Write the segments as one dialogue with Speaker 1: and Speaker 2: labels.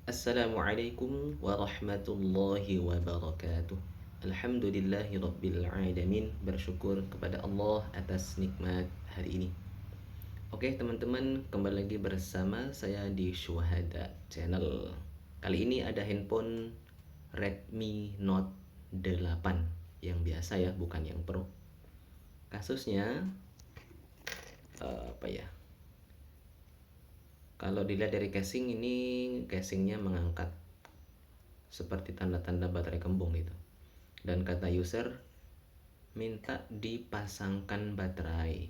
Speaker 1: Assalamualaikum warahmatullahi wabarakatuh. Alhamdulillahi rabbil alamin. Bersyukur kepada Allah atas nikmat hari ini. Oke teman-teman, kembali lagi bersama saya di Syuhada Channel. Kali ini ada handphone Redmi Note 8 yang biasa ya, bukan yang Pro. Kasusnya apa ya? Kalau dilihat dari casing, ini casingnya mengangkat seperti tanda-tanda baterai kembung gitu. Dan kata user minta dipasangkan baterai.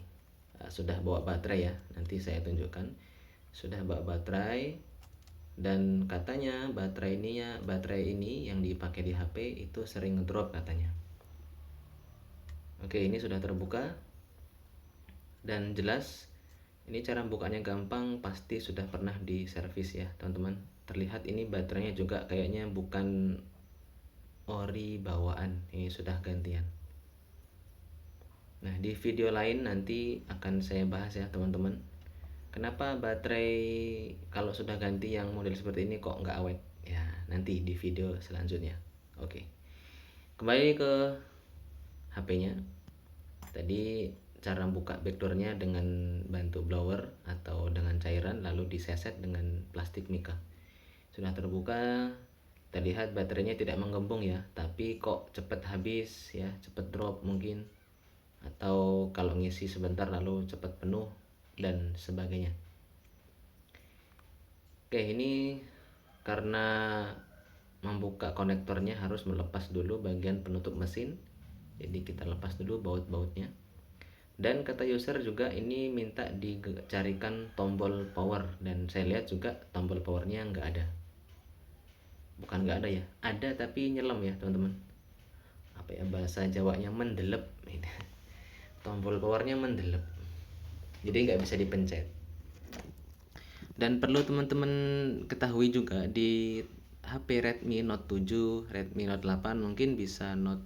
Speaker 1: Sudah bawa baterai ya, nanti saya tunjukkan. Sudah bawa baterai dan katanya baterai ini yang dipakai di HP itu sering ngedrop katanya. Oke, ini sudah terbuka dan jelas. Ini cara bukanya gampang, pasti sudah pernah diservis ya teman-teman. Terlihat ini baterainya juga kayaknya bukan ori bawaan, ini sudah gantian. Nah, di video lain nanti akan saya bahas ya teman-teman, kenapa baterai kalau sudah ganti yang model seperti ini kok nggak awet ya, nanti di video selanjutnya. Oke, kembali ke HP-nya. Tadi cara buka backdoornya dengan bantu blower atau dengan cairan, lalu diseset dengan plastik mika. Sudah terbuka, terlihat baterainya tidak menggembung ya, tapi kok cepat habis ya, cepat drop mungkin, atau kalau ngisi sebentar lalu cepat penuh dan sebagainya. Oke, ini karena membuka konektornya harus melepas dulu bagian penutup mesin, jadi kita lepas dulu baut-bautnya. Dan kata user juga ini minta dicarikan tombol power, dan saya lihat juga tombol powernya nggak ada. Bukan nggak ada ya, ada tapi nyelam ya teman-teman. Apa ya bahasa Jawanya, mendelep. Tombol powernya mendelep, jadi nggak bisa dipencet. Dan perlu teman-teman ketahui juga, di HP Redmi Note 7, Redmi Note 8, mungkin bisa Note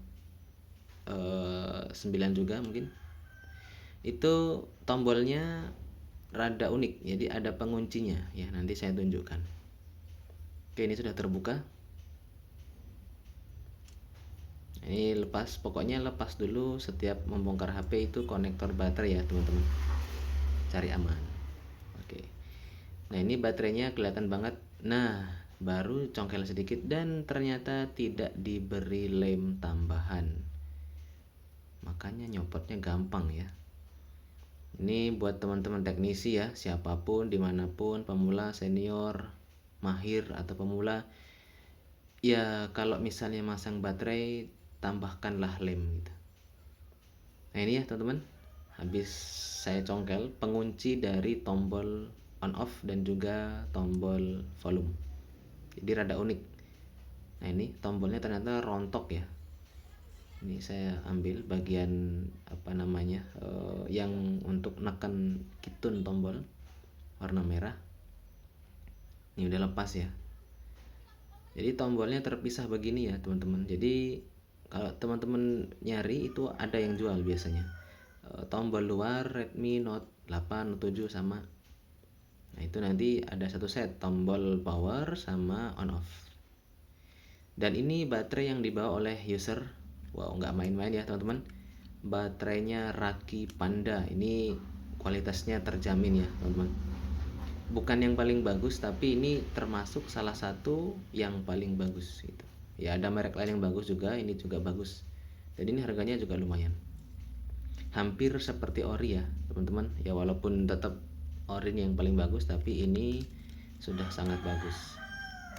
Speaker 1: 9 juga mungkin, itu tombolnya rada unik, jadi ada penguncinya ya, nanti saya tunjukkan. Oke, ini sudah terbuka. Ini lepas, pokoknya lepas dulu setiap membongkar HP itu konektor baterai ya teman-teman, cari aman. Oke, nah ini baterainya kelihatan banget. Nah, baru congkel sedikit dan ternyata tidak diberi lem tambahan, makanya nyopotnya gampang ya. Ini buat teman-teman teknisi ya, siapapun dimanapun, pemula, senior, mahir atau pemula ya, kalau misalnya masang baterai tambahkanlah lem gitu. Nah ini ya teman-teman, habis saya congkel pengunci dari tombol on off dan juga tombol volume, jadi rada unik. Nah ini tombolnya ternyata rontok ya. Ini saya ambil bagian apa namanya, yang untuk neken kitun tombol warna merah. Ini udah lepas ya, jadi tombolnya terpisah begini ya teman-teman. Jadi kalau teman-teman nyari itu ada yang jual biasanya, tombol luar Redmi Note 8, Note 7 sama. Nah itu nanti ada satu set tombol power sama on off. Dan ini baterai yang dibawa oleh user, wow nggak main-main ya teman-teman. Baterainya Raki Panda, ini kualitasnya terjamin ya teman-teman. Bukan yang paling bagus, tapi ini termasuk salah satu yang paling bagus gitu. Ya ada merek lain yang bagus juga, ini juga bagus. Jadi ini harganya juga lumayan, hampir seperti ori ya teman-teman. Ya walaupun tetap ori yang paling bagus, tapi ini sudah sangat bagus.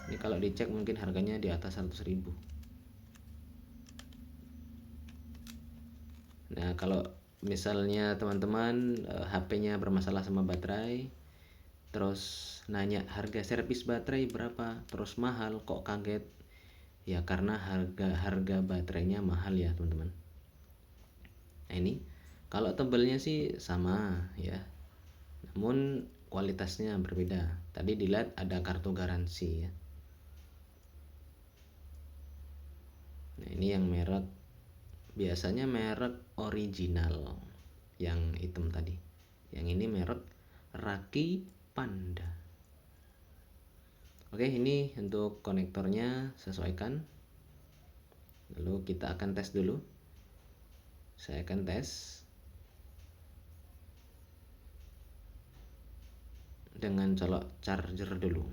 Speaker 1: Ini kalau dicek mungkin harganya di atas 100.000. Nah kalau misalnya teman-teman HP-nya bermasalah sama baterai, terus nanya harga servis baterai berapa, terus mahal kok kaget, ya karena harga baterainya mahal ya teman-teman. Nah ini kalau tebelnya sih sama ya, namun kualitasnya berbeda. Tadi dilihat ada kartu garansi ya. Nah ini yang merek, biasanya merek original yang hitam tadi, yang ini merek Raki Panda. Oke, ini untuk konektornya sesuaikan. Lalu kita akan tes dulu. Saya akan tes dengan colok charger dulu.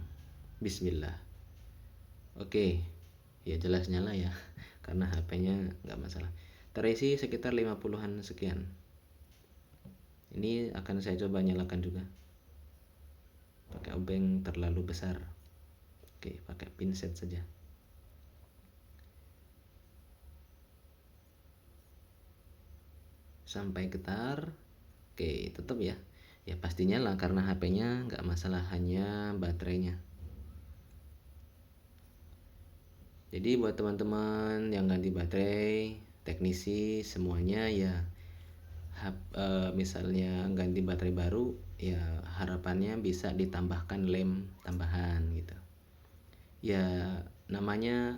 Speaker 1: Bismillah. Oke, ya jelas nyala ya, karena HP-nya nggak masalah. Terisi sekitar 50-an sekian. Ini akan saya coba nyalakan juga. Pakai obeng terlalu besar. Oke, pakai pinset saja. Sampai getar. Oke, tutup ya. Ya pasti nyala karena HP-nya nggak masalah, hanya baterainya. Jadi buat teman-teman yang ganti baterai, teknisi semuanya ya, misalnya ganti baterai baru ya harapannya bisa ditambahkan lem tambahan gitu. Ya namanya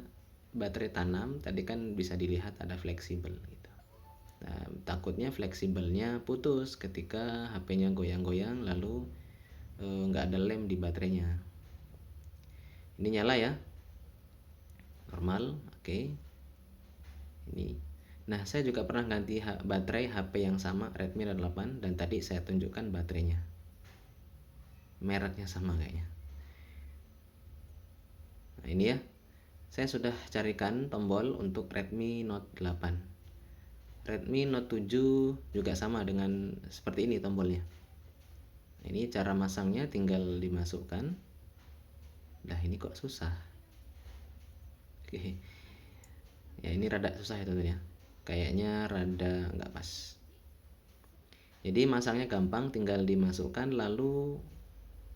Speaker 1: baterai tanam, tadi kan bisa dilihat ada fleksibel gitu. Nah, takutnya fleksibelnya putus ketika HP-nya goyang-goyang lalu nggak ada lem di baterainya. Ini nyala ya, normal. Oke. Ini. Nah, saya juga pernah ganti baterai HP yang sama, Redmi Note 8, dan tadi saya tunjukkan baterainya. Mereknya sama kayaknya. Nah, ini ya. Saya sudah carikan tombol untuk Redmi Note 8. Redmi Note 7 juga sama dengan seperti ini tombolnya. Ini cara masangnya tinggal dimasukkan. Nah, ini kok susah. Oke. Ya, ini rada susah ya tentunya. Kayaknya rada nggak pas. Jadi masangnya gampang, tinggal dimasukkan lalu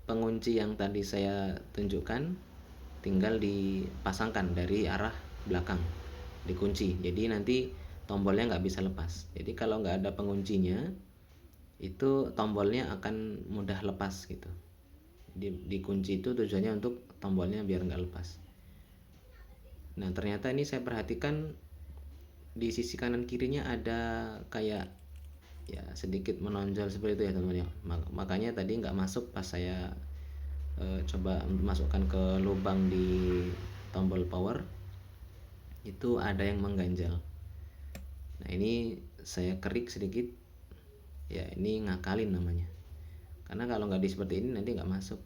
Speaker 1: pengunci yang tadi saya tunjukkan tinggal dipasangkan dari arah belakang, dikunci. Jadi nanti tombolnya nggak bisa lepas. Jadi kalau nggak ada penguncinya, itu tombolnya akan mudah lepas gitu. Dikunci itu tujuannya untuk tombolnya biar nggak lepas. Nah ternyata ini saya perhatikan di sisi kanan kirinya ada kayak ya sedikit menonjol seperti itu ya teman-teman ya. Makanya tadi nggak masuk pas saya coba masukkan ke lubang di tombol power, itu ada yang mengganjal. Nah ini saya kerik sedikit ya, ini ngakalin namanya, karena kalau nggak di seperti ini nanti nggak masuk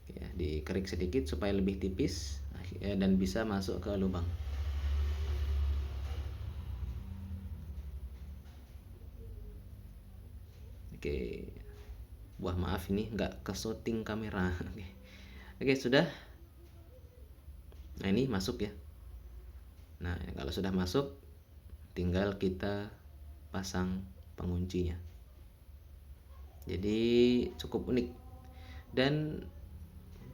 Speaker 1: ya. Dikerik sedikit supaya lebih tipis ya, dan bisa masuk ke lubang. Oke, wah maaf ini nggak ke shooting kamera. Oke, sudah. Nah ini masuk ya. Nah kalau sudah masuk, tinggal kita pasang penguncinya. Jadi cukup unik dan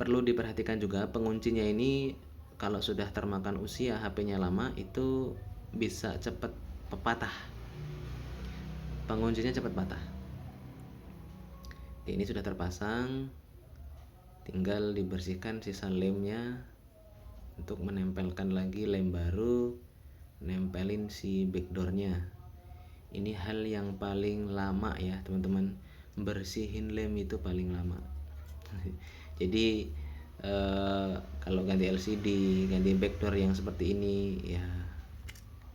Speaker 1: perlu diperhatikan juga, penguncinya ini kalau sudah termakan usia, HP-nya lama, itu bisa cepat patah. Penguncinya cepat patah. Oke, ini sudah terpasang, tinggal dibersihkan sisa lemnya untuk menempelkan lagi lem baru, nempelin si backdoornya. Ini hal yang paling lama ya teman-teman, bersihin lem itu paling lama. Jadi kalau ganti LCD, ganti backdoor yang seperti ini ya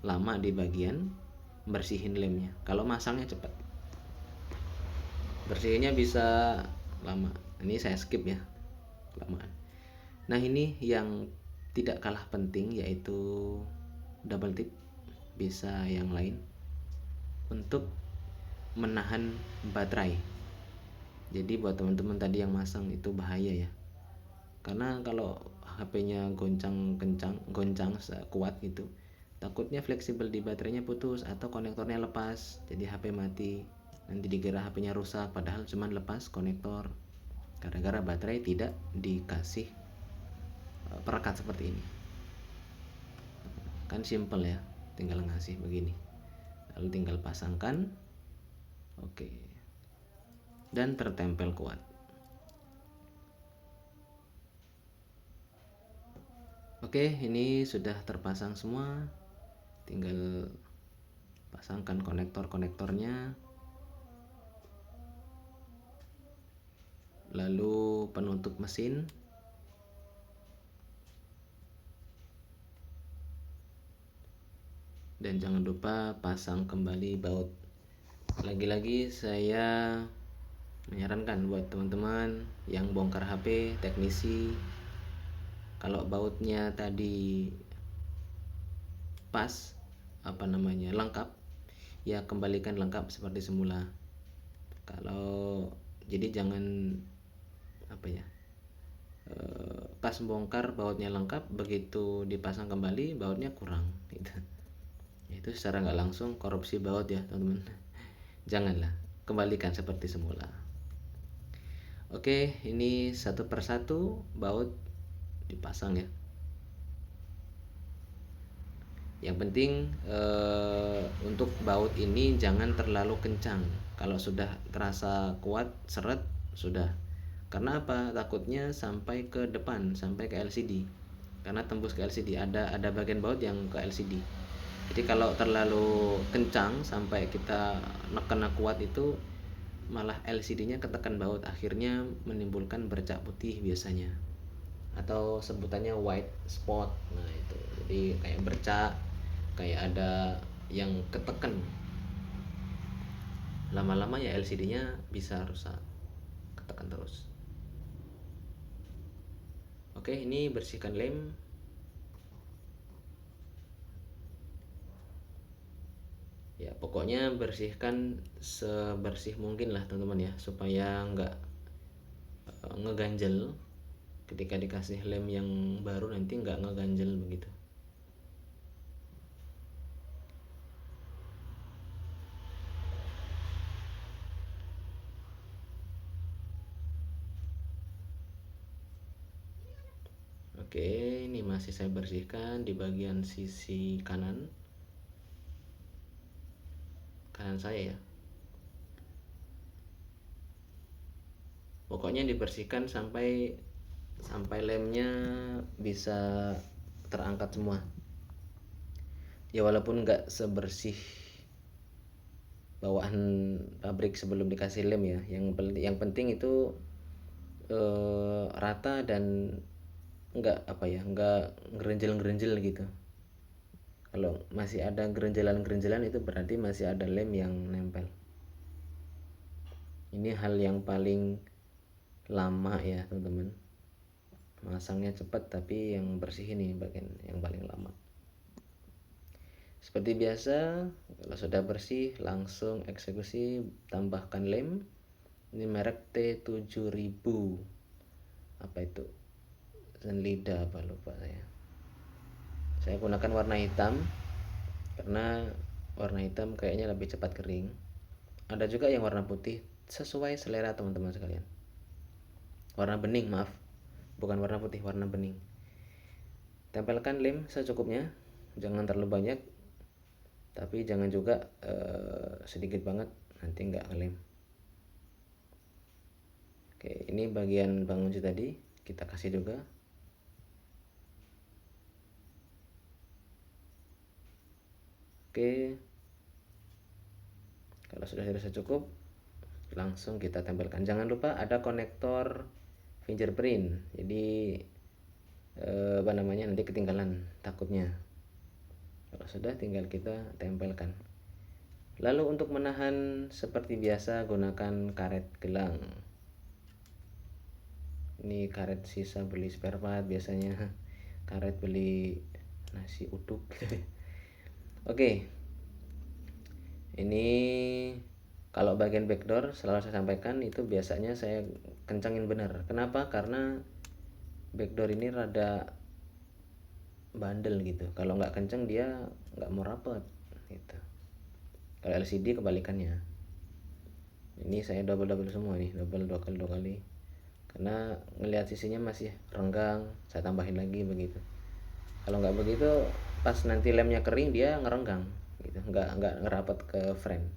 Speaker 1: lama di bagian bersihin lemnya. Kalau masangnya cepat, bersihnya bisa lama. Ini saya skip ya, kelamaan. Nah ini yang tidak kalah penting, yaitu double tip, bisa yang lain untuk menahan baterai. Jadi buat teman-teman tadi yang masang itu bahaya ya, karena kalau HP-nya goncang kuat gitu, takutnya fleksibel di baterainya putus atau konektornya lepas, jadi HP mati. Nanti dikira HP-nya rusak, padahal cuma lepas konektor gara-gara baterai tidak dikasih perekat seperti ini. Kan simple ya, tinggal ngasih begini, lalu tinggal pasangkan. Oke, dan tertempel kuat. Oke, ini sudah terpasang semua, tinggal pasangkan konektor-konektornya. lalu penutup mesin, dan jangan lupa pasang kembali baut. Lagi-lagi saya menyarankan buat teman-teman yang bongkar HP, teknisi, kalau bautnya tadi pas, lengkap, ya kembalikan lengkap seperti semula. Kalau jadi jangan pas bongkar bautnya lengkap, begitu dipasang kembali bautnya kurang gitu. Itu secara nggak langsung korupsi baut ya teman-teman. Janganlah, kembalikan seperti semula. Oke, ini satu persatu baut dipasang ya. Yang penting untuk baut ini jangan terlalu kencang. Kalau sudah terasa kuat seret sudah. Karena apa? Takutnya sampai ke depan, sampai ke LCD. Karena tembus ke LCD, ada bagian baut yang ke LCD. Jadi kalau terlalu kencang sampai kita neken kuat itu malah LCD-nya ketekan baut, akhirnya menimbulkan bercak putih biasanya, atau sebutannya white spot. Nah itu jadi kayak bercak, kayak ada yang ketekan, lama-lama ya LCD-nya bisa rusak, ketekan terus. Oke, ini bersihkan lem. Ya pokoknya bersihkan sebersih mungkin lah teman-teman ya, supaya nggak ngeganjel. Ketika dikasih lem yang baru nanti nggak ngeganjel begitu. Oke, ini masih saya bersihkan di bagian sisi kanan saya ya. Pokoknya dibersihkan sampai lemnya bisa terangkat semua. Ya walaupun nggak sebersih bawaan pabrik sebelum dikasih lem ya. Yang penting itu rata dan nggak ngerenjel gitu. Kalau masih ada gerenjelan itu berarti masih ada lem yang nempel. Ini hal yang paling lama ya teman-teman. Masangnya cepat tapi yang bersih ini bagian yang paling lama. Seperti biasa, kalau sudah bersih langsung eksekusi, tambahkan lem. Ini merek T7000. Apa itu? Zenlida apa lupa saya. Saya gunakan warna hitam karena warna hitam kayaknya lebih cepat kering. Ada juga yang warna putih, sesuai selera teman-teman sekalian. Warna bening, maaf, bukan warna putih, warna bening. Tempelkan lem secukupnya, jangan terlalu banyak, tapi jangan juga sedikit banget, nanti nggak ngelem. Oke, ini bagian pengunci tadi kita kasih juga. Oke, kalau sudah dirasa cukup, langsung kita tempelkan. Jangan lupa ada konektor fingerprint, jadi nanti ketinggalan takutnya. Kalau sudah tinggal kita tempelkan. Lalu untuk menahan seperti biasa gunakan karet gelang. Ini karet sisa beli spare part biasanya, karet beli nasi uduk. Oke, ini kalau bagian backdoor selalu saya sampaikan itu biasanya saya kencangin benar. Kenapa? Karena backdoor ini rada bandel gitu. Kalau nggak kenceng dia nggak mau rapet gitu. Kalau LCD kebalikannya. Ini saya double semua nih, double 2 kali. Karena ngelihat sisinya masih renggang, saya tambahin lagi begitu. Kalau nggak begitu, pas nanti lemnya kering dia ngerenggang gitu, nggak ngerapat ke frame.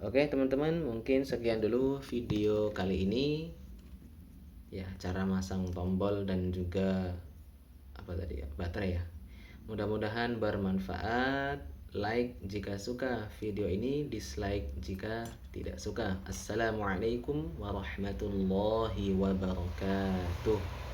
Speaker 1: Oke teman-teman, mungkin sekian dulu video kali ini ya, cara masang tombol dan juga baterai ya. Mudah-mudahan bermanfaat. like jika suka video ini, dislike jika tidak suka. Assalamualaikum warahmatullahi wabarakatuh.